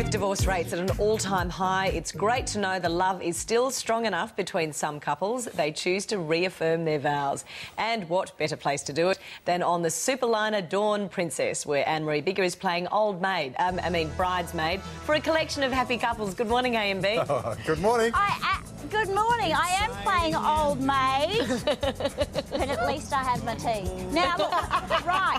With divorce rates at an all-time high, it's great to know the love is still strong enough between some couples. They choose to reaffirm their vows. And what better place to do it than on the superliner Dawn Princess, where Anne-Marie Bigger is playing bridesmaid, for a collection of happy couples. Good morning, AMB. Oh, good morning. Good morning. I am playing old maid, but at least I have my tea. Now, look, right.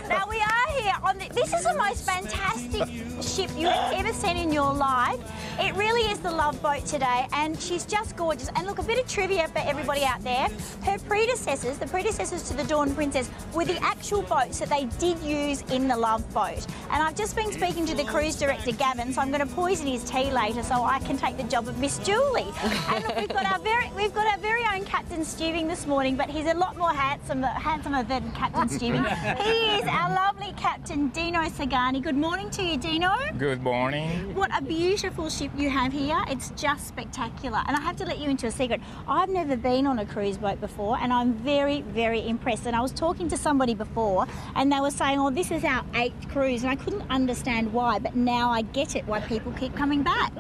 Now, we are here on this is the most fantastic ship you have ever seen in your life. It really is the Love Boat today, and she's just gorgeous. And look, a bit of trivia for everybody out there. Her predecessors, the predecessors to the Dawn Princess, were the actual boats that they did use in the Love Boat. And I've just been speaking to the cruise director, Gavin, so I'm going to poison his tea later so I can take the job of Miss Julie. And look, we've got our very own Captain Stewing this morning, but he's a lot more handsomer than Captain Stewing. He is our lovely Captain Dino Sagani. Good morning to you, Dino. Good morning. What a beautiful ship you have here. It's just spectacular. And I have to let you into a secret. I've never been on a cruise boat before, and I'm very, very impressed. And I was talking to somebody before, and they were saying, oh, this is our 8th cruise, and I couldn't understand why, but now I get it, why people keep coming back.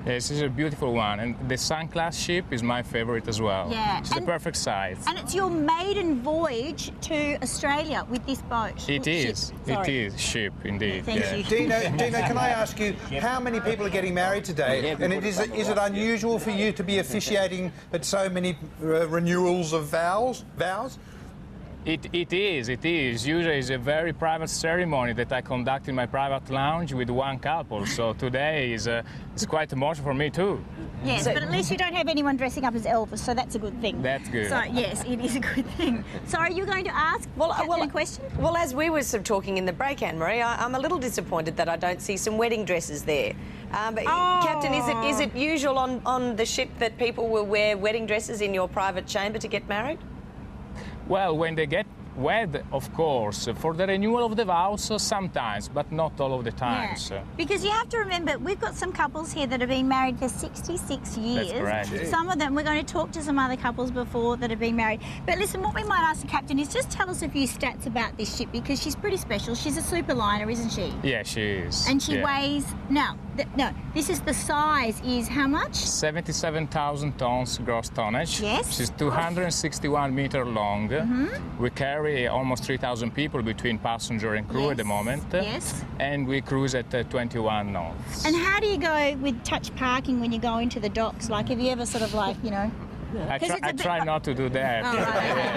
This is a beautiful one, and the Sun class ship is my favorite as well. Yeah. It's the perfect size. And it's your maiden voyage to Australia with this boat. It is. It is ship, indeed. Thank you. Dino, can I ask you, how many people are getting married today? And is it unusual for you to be officiating at so many renewals of vows? It is. Usually it's a very private ceremony that I conduct in my private lounge with one couple. So today is it's quite emotional for me too. Yes, but at least you don't have anyone dressing up as Elvis, so that's a good thing. That's good. So, yes, it is a good thing. So, are you going to ask Captain a question? Well, as we were sort of talking in the break, Anne-Marie, I'm a little disappointed that I don't see some wedding dresses there. Captain, is it usual on the ship that people will wear wedding dresses in your private chamber to get married? Well, when they get wed, of course. For the renewal of the vows, sometimes, but not all of the times. Yeah. Because you have to remember, we've got some couples here that have been married for 66 years. That's correct. Some of them, we're going to talk to some other couples before that have been married. But listen, what we might ask the captain is just tell us a few stats about this ship, because she's pretty special. She's a superliner, isn't she? Yeah, she is. And she weighs, no, this is the size is how much? 77,000 tons gross tonnage. Yes. She's 261 meters long. Mm-hmm. We carry almost 3,000 people between passenger and crew at the moment. Yes. And we cruise at 21 knots. And how do you go with touch parking when you go into the docks? Like, have you ever sort of like, you know... I try not to do that. Oh,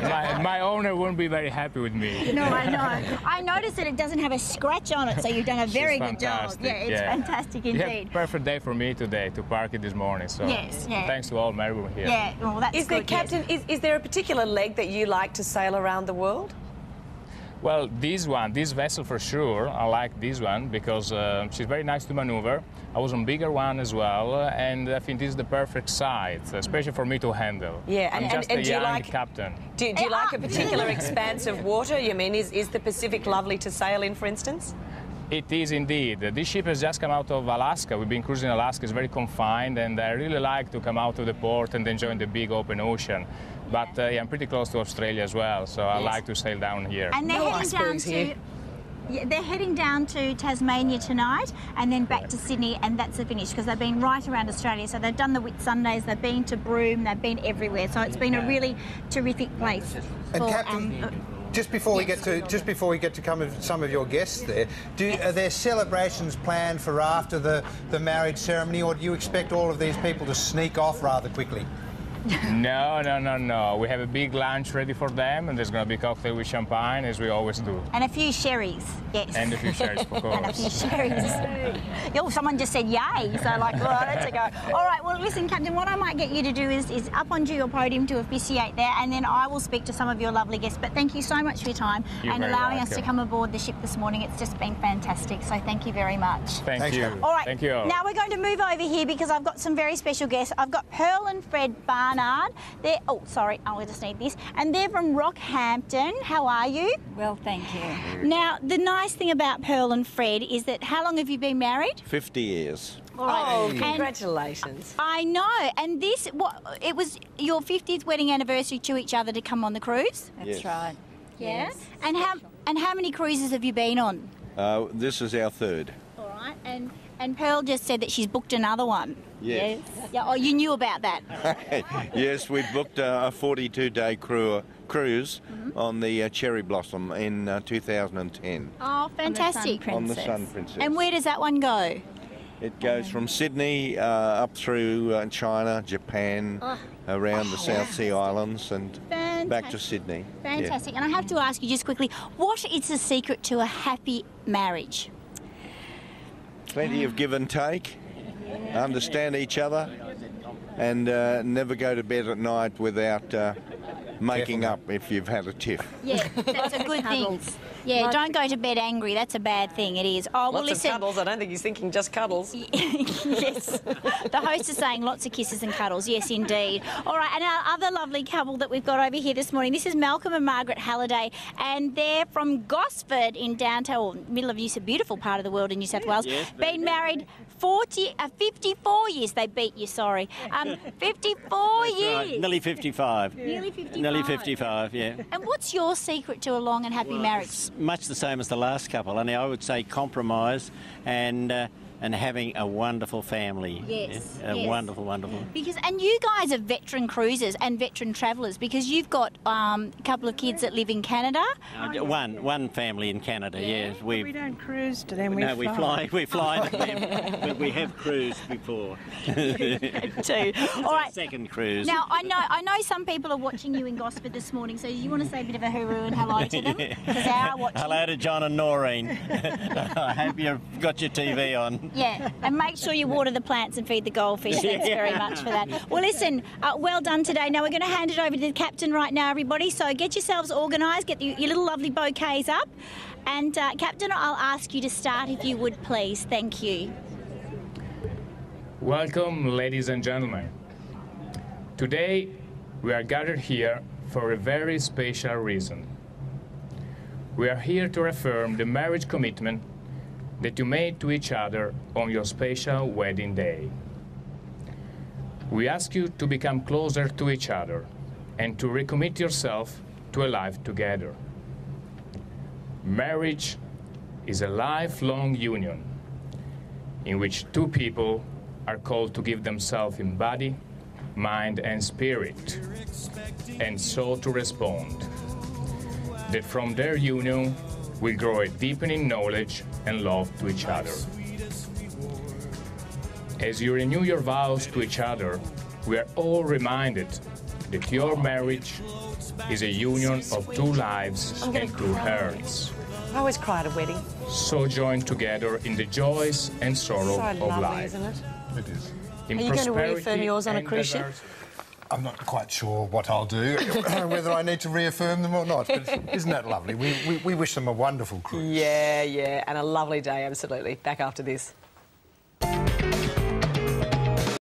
right. My owner won't be very happy with me. No, I know. I noticed that it doesn't have a scratch on it, so you've done a very good job. Yeah, it's fantastic indeed. Yeah, perfect day for me today to park it this morning. So thanks to all everyone here. Yeah, well, that's Is there, Captain, is there a particular leg that you like to sail around the world? Well, this vessel for sure, I like this one because she's very nice to maneuver. I was on bigger one as well, and I think this is the perfect size, especially for me to handle. Yeah, I'm just a young captain. Do you like a particular expanse of water? You mean, is the Pacific lovely to sail in, for instance? It is indeed. This ship has just come out of Alaska. We've been cruising Alaska. It's very confined, and I really like to come out of the port and enjoy the big open ocean. But I'm pretty close to Australia as well, so I like to sail down here. And they're heading down to Tasmania tonight, and then back to Sydney, and that's the finish, because they've been right around Australia. So they've done the Whitsundays, they've been to Broome, they've been everywhere. So it's been a really terrific place. And Captain, just before we get to come with some of your guests there, are there celebrations planned for after the marriage ceremony, or do you expect all of these people to sneak off rather quickly? No. We have a big lunch ready for them, and there's going to be cocktail with champagne, as we always do. And a few sherries, yes. And a few sherries, of course. And a few sherries. Oh, someone just said yay, so like, well, that's a go. All right, well, listen, Captain, what I might get you to do is up onto your podium to officiate there, and then I will speak to some of your lovely guests. But thank you so much for your time and allowing us to come aboard the ship this morning. It's just been fantastic, so thank you very much. Thank you. All right, thank you. Now we're going to move over here because I've got some very special guests. I've got Pearl and Fred Barnard. They're, I just need this. And they're from Rockhampton. How are you? Well, thank you. Now, the nice thing about Pearl and Fred is that how long have you been married? 50 years. All right. Oh, congratulations. I know. And it was your 50th wedding anniversary to each other to come on the cruise? That's right. Yeah. Yes. And how many cruises have you been on? This is our third. All right. And Pearl just said that she's booked another one. Yes. Yeah. Oh, you knew about that. Yes, we booked a 42-day cruise on the Cherry Blossom in 2010. Oh, fantastic. On the Sun Princess. And where does that one go? It goes from Sydney up through China, Japan, around the South Sea Islands and back to Sydney. Fantastic. And I have to ask you just quickly, what is the secret to a happy marriage? Plenty of give and take, understand each other, and never go to bed at night without making up if you've had a tiff. Yeah, that's a good thing. Yeah, don't go to bed angry. That's a bad thing. It is. Oh, well, Lots of cuddles. I don't think he's thinking just cuddles. Yes. The host is saying lots of kisses and cuddles. Yes, indeed. All right, and our other lovely couple that we've got over here this morning, this is Malcolm and Margaret Halliday, and they're from Gosford in downtown, or middle of a beautiful part of the world in New South Wales. Yes, been married 54 years. They beat you, sorry. 54 years. Right. Nearly 55. Nearly 55. Nearly 55, yeah. And what's your secret to a long and happy marriage? It's much the same as the last couple, and I would say compromise and having a wonderful family. Yes, Yeah, yes. Wonderful. And you guys are veteran cruisers and veteran travellers because you've got a couple of kids that live in Canada. One family in Canada, yes. We don't cruise to them, We fly to them, but we have cruised before. Too. All right. Second cruise. Now, I know some people are watching you in Gosford this morning, so you want to say a bit of a hooroo and hello to them? Because they are watching. Hello to John and Noreen. I hope you've got your TV on. Yeah, and make sure you water the plants and feed the goldfish. Thanks very much for that. Well, listen, well done today. Now, we're going to hand it over to the captain right now, everybody. So get yourselves organised, get your little lovely bouquets up. And, Captain, I'll ask you to start if you would, please. Thank you. Welcome, ladies and gentlemen. Today, we are gathered here for a very special reason. We are here to affirm the marriage commitment that you made to each other on your special wedding day. We ask you to become closer to each other and to recommit yourself to a life together. Marriage is a lifelong union in which two people are called to give themselves in body, mind, and spirit, and so to respond. That from their union will grow a deepening knowledge and love to each other. As you renew your vows to each other, we are all reminded that your marriage is a union of two lives and two hearts. I always cry at a wedding. So joined together in the joys and sorrow So of lovely, life. isn't it? It is. In Are you going to prosperity reaffirm yours on a and cruise ship? diversity. I'm not quite sure what I'll do, whether I need to reaffirm them or not. But isn't that lovely? We wish them a wonderful cruise. Yeah, and a lovely day, absolutely. Back after this.